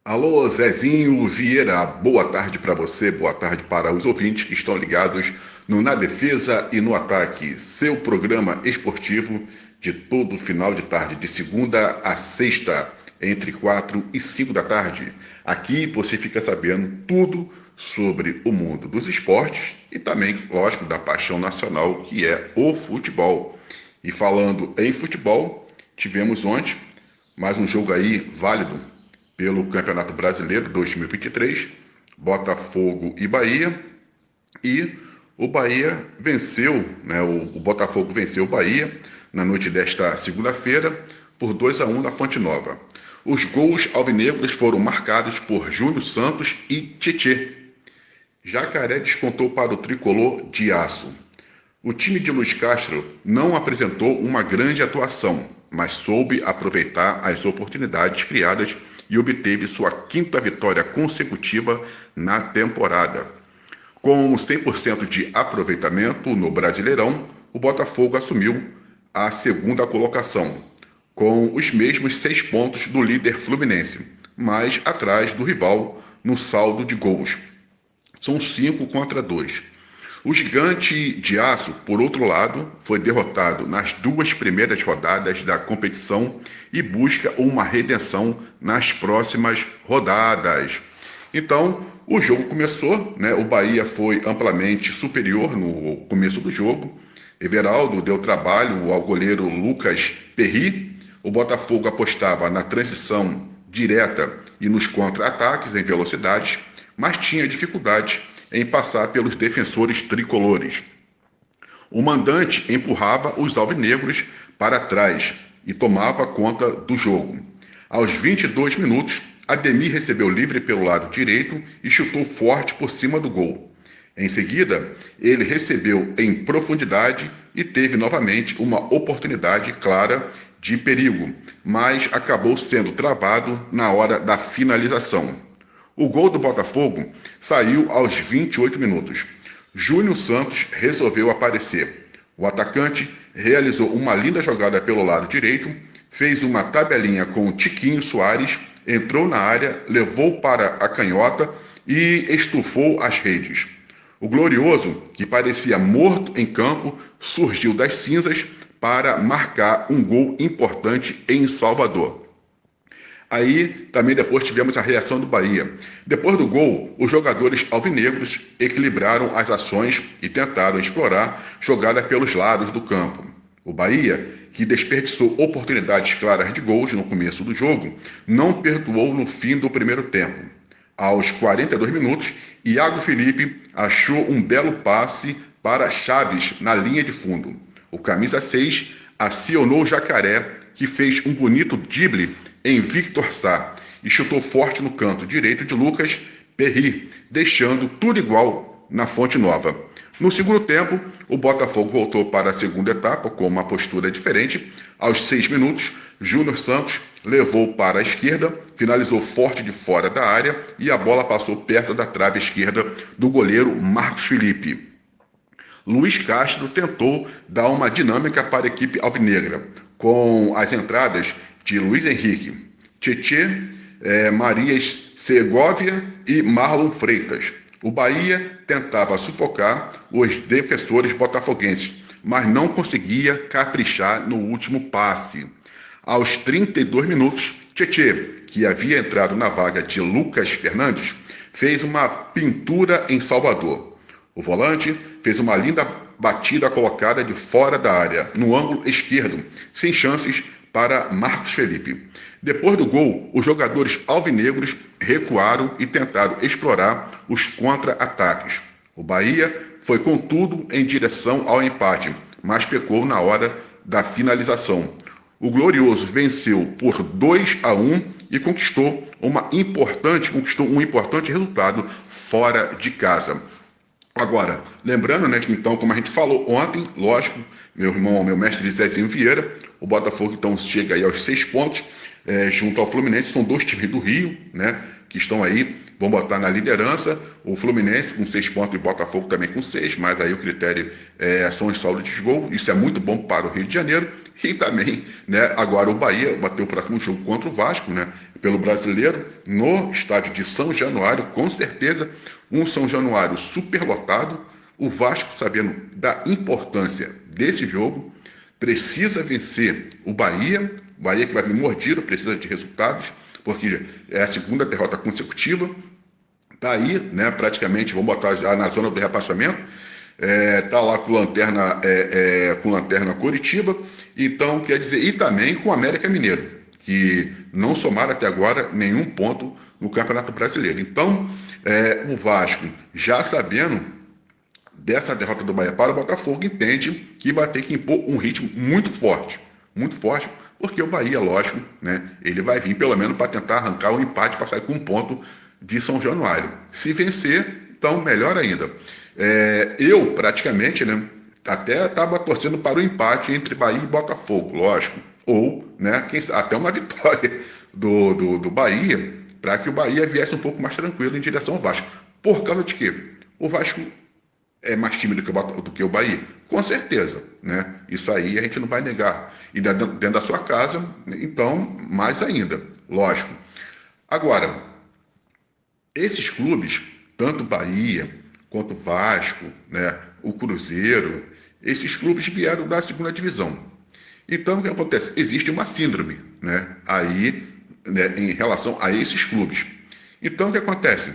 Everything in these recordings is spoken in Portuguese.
Alô, Zezinho Vieira, boa tarde para você, boa tarde para os ouvintes que estão ligados no Na Defesa e no Ataque, seu programa esportivo de todo final de tarde, de segunda a sexta, entre 4 e 5 da tarde. Aqui você fica sabendo tudo sobre o mundo dos esportes e também, lógico, da paixão nacional que é o futebol. E falando em futebol, tivemos ontem mais um jogo aí válido pelo Campeonato Brasileiro 2023, Botafogo e Bahia, e o Bahia venceu, né, o Botafogo venceu o Bahia na noite desta segunda-feira por 2-1 na Fonte Nova. Os gols alvinegros foram marcados por Júnior Santos e Tietê. Jacaré descontou para o tricolor de aço. O time de Luiz Castro não apresentou uma grande atuação, mas soube aproveitar as oportunidades criadas e obteve sua quinta vitória consecutiva na temporada. Com 100% de aproveitamento no Brasileirão, o Botafogo assumiu a segunda colocação, com os mesmos 6 pontos do líder Fluminense, mas atrás do rival no saldo de gols. São 5-2. O Gigante de Aço, por outro lado, foi derrotado nas 2 primeiras rodadas da competição e busca uma redenção nas próximas rodadas. Então, o jogo começou, né? O Bahia foi amplamente superior no começo do jogo. Everaldo deu trabalho ao goleiro Lucas Perry. O Botafogo apostava na transição direta e nos contra-ataques em velocidade, mas tinha dificuldade em passar pelos defensores tricolores. O mandante empurrava os alvinegros para trás e tomava conta do jogo. Aos 22 minutos, Ademir recebeu livre pelo lado direito e chutou forte por cima do gol. Em seguida, ele recebeu em profundidade e teve novamente uma oportunidade clara de perigo, mas acabou sendo travado na hora da finalização. O gol do Botafogo saiu aos 28 minutos. Júnior Santos resolveu aparecer. O atacante realizou uma linda jogada pelo lado direito, fez uma tabelinha com o Tiquinho Soares, entrou na área, levou para a canhota e estufou as redes. O Glorioso, que parecia morto em campo, surgiu das cinzas para marcar um gol importante em Salvador. Aí também depois tivemos a reação do Bahia. Depois do gol, os jogadores alvinegros equilibraram as ações e tentaram explorar jogada pelos lados do campo. O Bahia, que desperdiçou oportunidades claras de gols no começo do jogo, não perdoou no fim do primeiro tempo. Aos 42 minutos, Iago Felipe achou um belo passe para Chaves na linha de fundo. O camisa 6 acionou o Jacaré, que fez um bonito drible em Victor Sá e chutou forte no canto direito de Lucas Perry, deixando tudo igual na Fonte Nova. No segundo tempo, o Botafogo voltou para a segunda etapa com uma postura diferente. Aos 6 minutos, Júnior Santos levou para a esquerda, finalizou forte de fora da área e a bola passou perto da trave esquerda do goleiro Marcos Felipe. Luiz Castro tentou dar uma dinâmica para a equipe alvinegra, com as entradas de Luiz Henrique, Tietê, Marias Segovia e Marlon Freitas. O Bahia tentava sufocar os defensores botafoguenses, mas não conseguia caprichar no último passe. Aos 32 minutos, Tietê, que havia entrado na vaga de Lucas Fernandes, fez uma pintura em Salvador. O volante fez uma linda batida colocada de fora da área, no ângulo esquerdo, sem chances para Marcos Felipe. Depois do gol, os jogadores alvinegros recuaram e tentaram explorar os contra-ataques. O Bahia foi com tudo em direção ao empate, mas pecou na hora da finalização. O Glorioso venceu por 2-1 e conquistou um importante resultado fora de casa. Agora, lembrando, né, que então, como a gente falou ontem, lógico, meu mestre Zezinho Vieira, o Botafogo então chega aí aos 6 pontos, junto ao Fluminense. São 2 times do Rio, né, que estão aí, vão botar na liderança, o Fluminense com 6 pontos e o Botafogo também com 6, mas aí o critério são os saldos de gol. Isso é muito bom para o Rio de Janeiro. E também, né, agora o Bahia bateu o próximo jogo contra o Vasco, né, pelo Brasileiro, no estádio de São Januário, com certeza, um São Januário superlotado. O Vasco, sabendo da importância desse jogo, precisa vencer o Bahia que vai vir mordido, precisa de resultados, porque é a segunda derrota consecutiva. Está aí, né, praticamente, vamos botar já na zona do rebaixamento, está lá com lanterna, com lanterna Coritiba, então quer dizer, e também com o América Mineiro, que não somaram até agora nenhum ponto no Campeonato Brasileiro. Então, o Vasco, já sabendo dessa derrota do Bahia para o Botafogo, entende que vai ter que impor um ritmo muito forte, porque o Bahia, lógico, né, ele vai vir pelo menos para tentar arrancar o empate para sair com um ponto de São Januário. Se vencer, então melhor ainda. Eu, praticamente, né, até estava torcendo para o empate entre Bahia e Botafogo, lógico. Ou, né, até uma vitória do Bahia, para que o Bahia viesse um pouco mais tranquilo em direção ao Vasco. Por causa de quê? O Vasco é mais time do que o Bahia? Com certeza, né? Isso aí a gente não vai negar. E dentro da sua casa, então, mais ainda, lógico. Agora, esses clubes, tanto Bahia quanto Vasco, né, o Cruzeiro, esses clubes vieram da segunda divisão. Então, o que acontece? Existe uma síndrome, né, aí, né, em relação a esses clubes. Então, o que acontece?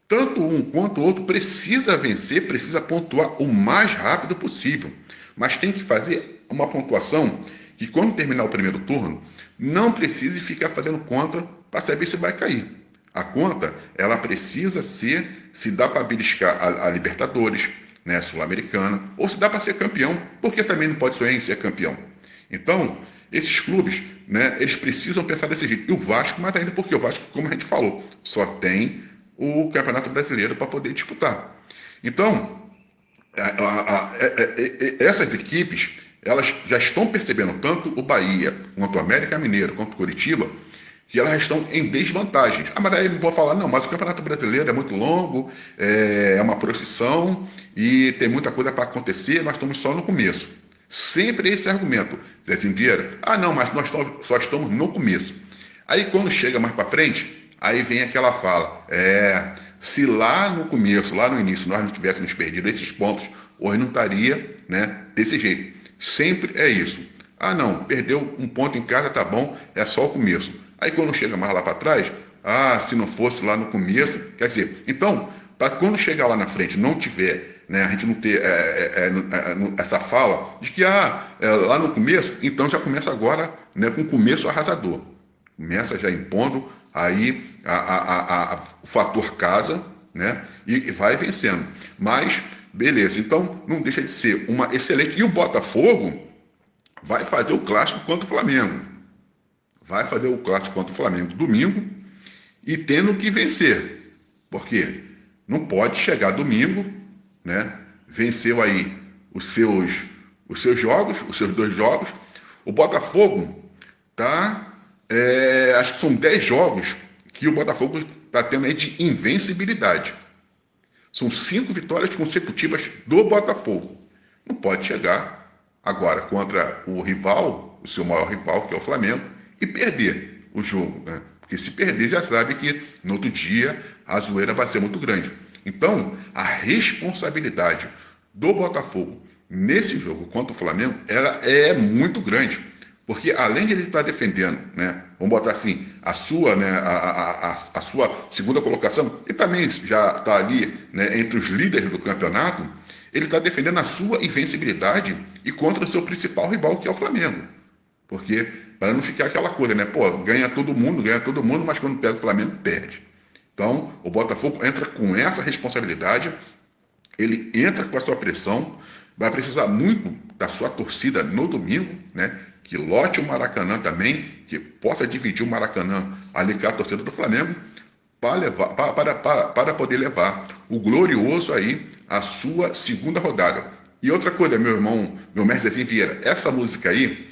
Tanto um quanto o outro precisa vencer, precisa pontuar o mais rápido possível. Mas tem que fazer uma pontuação que, quando terminar o primeiro turno, não precise ficar fazendo conta para saber se vai cair. A conta, ela precisa ser se dá para beliscar a Libertadores, né, Sul-Americana, ou se dá para ser campeão, porque também não pode sonhar em ser campeão. Então, esses clubes, né, eles precisam pensar desse jeito. E o Vasco, mais ainda porque o Vasco, como a gente falou, só tem o Campeonato Brasileiro para poder disputar. Então, essas equipes, elas já estão percebendo, tanto o Bahia, quanto o América Mineiro, quanto o Coritiba, que elas estão em desvantagens. Mas aí vão falar, não, mas o Campeonato Brasileiro é muito longo, é uma procissão e tem muita coisa para acontecer, nós estamos só no começo. Sempre esse argumento. Zezinho Vieira, não, mas nós só estamos no começo. Aí quando chega mais para frente, aí vem aquela fala, se lá no começo, lá no início, nós não tivéssemos perdido esses pontos, hoje não estaria, né, desse jeito. Sempre é isso. Não, perdeu um ponto em casa, tá bom, é só o começo. Aí quando chega mais lá para trás, se não fosse lá no começo, quer dizer, então, para quando chegar lá na frente não tiver, né, a gente não ter essa fala de que lá no começo, então já começa agora, né, com o começo arrasador. Começa já impondo aí o fator casa, né, e vai vencendo. Mas, beleza, então não deixa de ser uma excelente. E o Botafogo vai fazer o clássico contra o Flamengo. Vai fazer o clássico contra o Flamengo domingo e tendo que vencer. Por quê? Não pode chegar domingo, né? Venceu aí os seus jogos, os seus 2 jogos. O Botafogo tá, acho que são 10 jogos que o Botafogo está tendo aí de invencibilidade. São 5 vitórias consecutivas do Botafogo. Não pode chegar agora contra o rival, o seu maior rival, que é o Flamengo, e perder o jogo, né? Porque se perder, já sabe que no outro dia a zoeira vai ser muito grande. Então, a responsabilidade do Botafogo nesse jogo contra o Flamengo, ela é muito grande. Porque além de ele estar defendendo, né, vamos botar assim, a sua, né, a sua segunda colocação, e também já está ali, né, entre os líderes do campeonato, ele está defendendo a sua invencibilidade e contra o seu principal rival, que é o Flamengo. Porque, para não ficar aquela coisa, né? Ganha todo mundo, mas quando pega o Flamengo, perde. Então, o Botafogo entra com essa responsabilidade, ele entra com a sua pressão, vai precisar muito da sua torcida no domingo, né? Que lote o Maracanã também, que possa dividir o Maracanã ali com a torcida do Flamengo, para poder levar o glorioso aí a sua segunda rodada. E outra coisa, meu irmão, meu mestre Zezinho Vieira, essa música aí,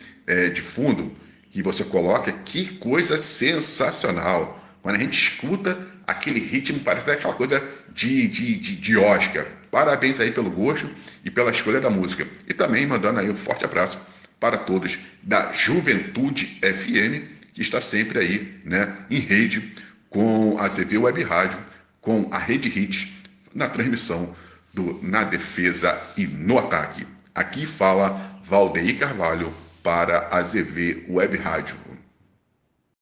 de fundo, que você coloca, que coisa sensacional. Quando a gente escuta aquele ritmo, parece aquela coisa de Oscar. Parabéns aí pelo gosto e pela escolha da música. E também mandando aí um forte abraço para todos da Juventude FM, que está sempre aí, né, em rede com a ZV Web Rádio, com a Rede Hits, na transmissão do Na Defesa e no Ataque. Aqui fala Valdeir Carvalho para a ZV Web Rádio.